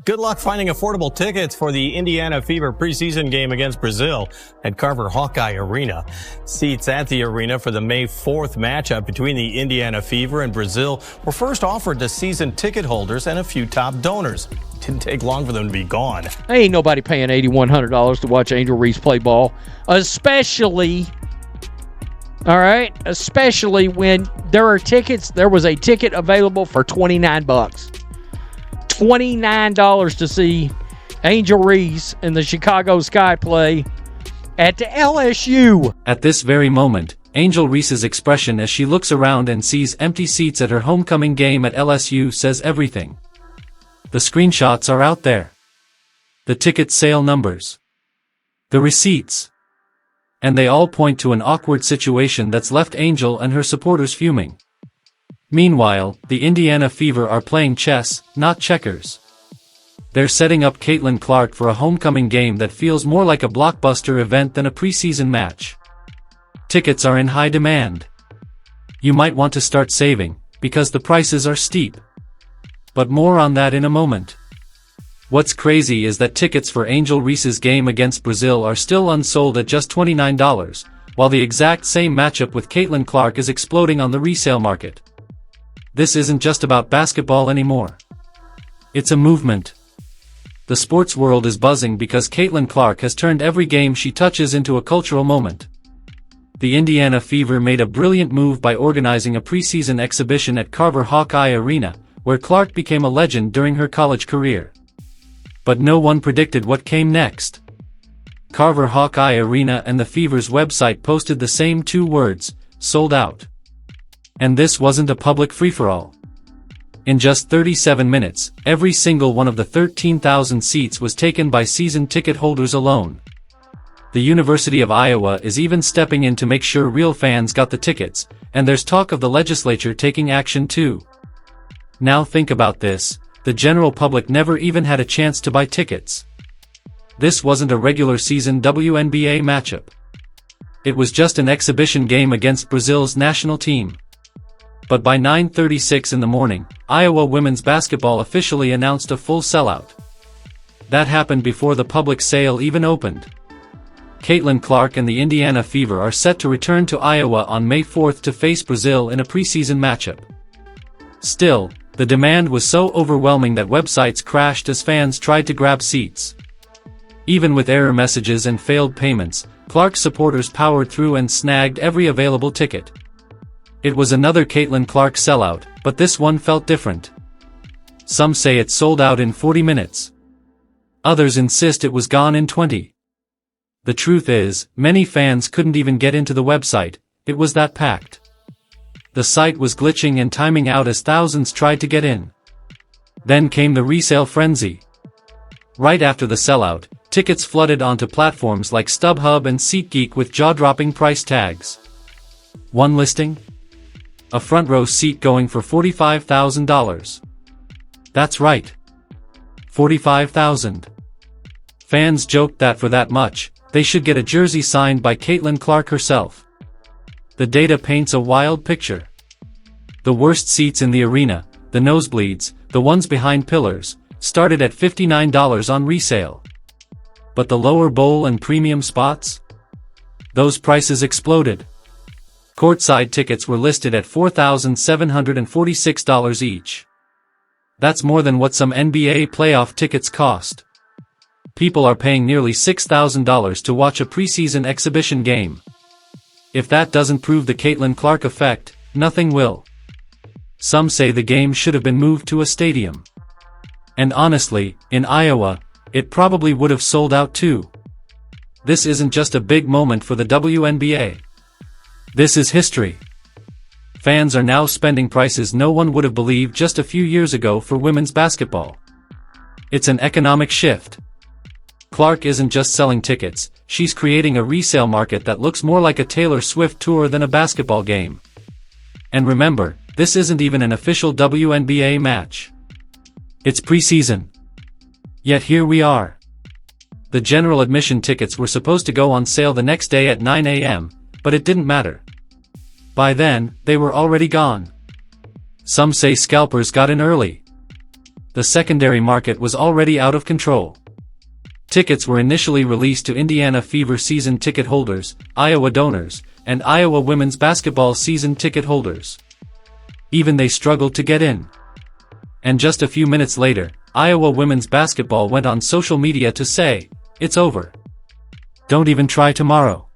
Good luck finding affordable tickets for the Indiana Fever preseason game against Brazil at Carver Hawkeye Arena. Seats at the arena for the May 4th matchup between the Indiana Fever and Brazil were first offered to season ticket holders and a few top donors. It didn't take long for them to be gone. Ain't nobody paying $8,100 to watch Angel Reese play ball, especially when there are tickets. There was a ticket available for $29. $29 to see Angel Reese and the Chicago Sky play at the LSU. At this very moment, Angel Reese's expression as she looks around and sees empty seats at her homecoming game at LSU says everything. The screenshots are out there. The ticket sale numbers. The receipts. And they all point to an awkward situation that's left Angel and her supporters fuming. Meanwhile, the Indiana Fever are playing chess, not checkers. They're setting up Caitlin Clark for a homecoming game that feels more like a blockbuster event than a preseason match. Tickets are in high demand. You might want to start saving, because the prices are steep. But more on that in a moment. What's crazy is that tickets for Angel Reese's game against Brazil are still unsold at just $29, while the exact same matchup with Caitlin Clark is exploding on the resale market. This isn't just about basketball anymore. It's a movement. The sports world is buzzing because Caitlin Clark has turned every game she touches into a cultural moment. The Indiana Fever made a brilliant move by organizing a preseason exhibition at Carver Hawkeye Arena, where Clark became a legend during her college career. But no one predicted what came next. Carver Hawkeye Arena and the Fever's website posted the same two words, sold out. And this wasn't a public free-for-all. In just 37 minutes, every single one of the 13,000 seats was taken by season ticket holders alone. The University of Iowa is even stepping in to make sure real fans got the tickets, and there's talk of the legislature taking action too. Now think about this, the general public never even had a chance to buy tickets. This wasn't a regular season WNBA matchup. It was just an exhibition game against Brazil's national team. But by 9:36 in the morning, Iowa women's basketball officially announced a full sellout. That happened before the public sale even opened. Caitlin Clark and the Indiana Fever are set to return to Iowa on May 4th to face Brazil in a preseason matchup. Still, the demand was so overwhelming that websites crashed as fans tried to grab seats. Even with error messages and failed payments, Clark supporters powered through and snagged every available ticket. It was another Caitlin Clark sellout, but this one felt different. Some say it sold out in 40 minutes. Others insist it was gone in 20. The truth is, many fans couldn't even get into the website, it was that packed. The site was glitching and timing out as thousands tried to get in. Then came the resale frenzy. Right after the sellout, tickets flooded onto platforms like StubHub and SeatGeek with jaw-dropping price tags. One listing? A front row seat going for $45,000. That's right. $45,000. Fans joked that for that much, they should get a jersey signed by Caitlin Clark herself. The data paints a wild picture. The worst seats in the arena, the nosebleeds, the ones behind pillars, started at $59 on resale. But the lower bowl and premium spots? Those prices exploded. Courtside tickets were listed at $4,746 each. That's more than what some NBA playoff tickets cost. People are paying nearly $6,000 to watch a preseason exhibition game. If that doesn't prove the Caitlin Clark effect, nothing will. Some say the game should have been moved to a stadium. And honestly, in Iowa, it probably would have sold out too. This isn't just a big moment for the WNBA. This is history. Fans are now spending prices no one would have believed just a few years ago for women's basketball. It's an economic shift. Clark isn't just selling tickets, she's creating a resale market that looks more like a Taylor Swift tour than a basketball game. And remember, this isn't even an official WNBA match. It's preseason. Yet here we are. The general admission tickets were supposed to go on sale the next day at 9 a.m., but it didn't matter. By then, they were already gone. Some say scalpers got in early. the secondary market was already out of control. Tickets were initially released to Indiana Fever season ticket holders, Iowa donors, and Iowa women's basketball season ticket holders. Even they struggled to get in. And just a few minutes later, Iowa women's basketball went on social media to say, "It's over. Don't even try tomorrow.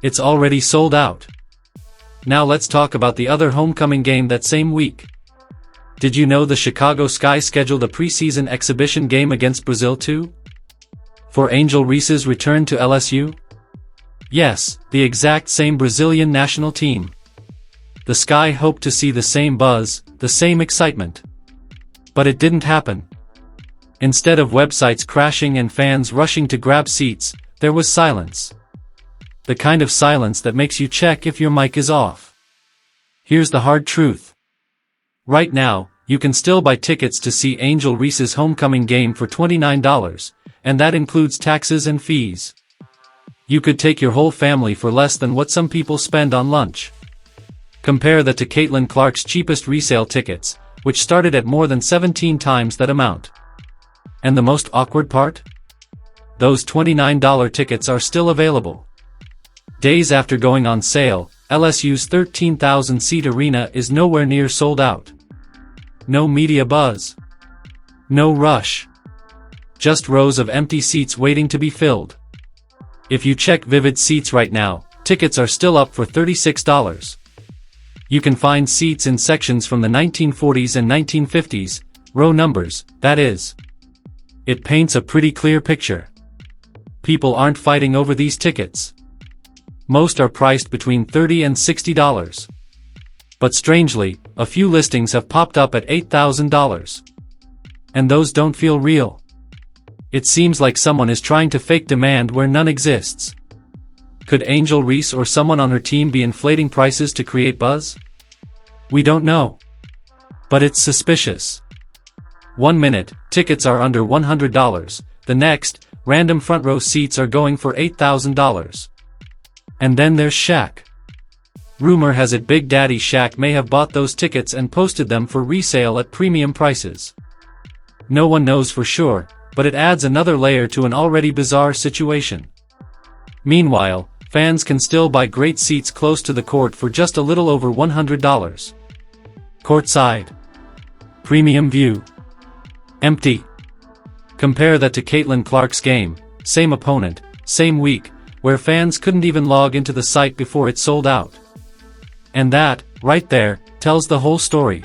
It's already sold out." Now let's talk about the other homecoming game that same week. Did you know the Chicago Sky scheduled a preseason exhibition game against Brazil too? For Angel Reese's return to LSU? Yes, the exact same Brazilian national team. The Sky hoped to see the same buzz, the same excitement. But it didn't happen. Instead of websites crashing and fans rushing to grab seats, there was silence. The kind of silence that makes you check if your mic is off. Here's the hard truth. Right now, you can still buy tickets to see Angel Reese's homecoming game for $29, and that includes taxes and fees. You could take your whole family for less than what some people spend on lunch. Compare that to Caitlin Clark's cheapest resale tickets, which started at more than 17 times that amount. And the most awkward part? Those $29 tickets are still available. Days after going on sale, LSU's 13,000-seat arena is nowhere near sold out. No media buzz. No rush. Just rows of empty seats waiting to be filled. If you check Vivid Seats right now, tickets are still up for $36. You can find seats in sections from the 1940s and 1950s, row numbers, that is. It paints a pretty clear picture. People aren't fighting over these tickets. Most are priced between $30 and $60. But strangely, a few listings have popped up at $8,000. And those don't feel real. It seems like someone is trying to fake demand where none exists. Could Angel Reese or someone on her team be inflating prices to create buzz? We don't know. But it's suspicious. 1 minute, tickets are under $100, the next, random front row seats are going for $8,000. And then there's Shaq. Rumor has it Big Daddy Shaq may have bought those tickets and posted them for resale at premium prices. No one knows for sure, but it adds another layer to an already bizarre situation. Meanwhile, fans can still buy great seats close to the court for just a little over $100. Courtside. Premium view. Empty. Compare that to Caitlin Clark's game, same opponent, same week, where fans couldn't even log into the site before it sold out. And that, right there, tells the whole story.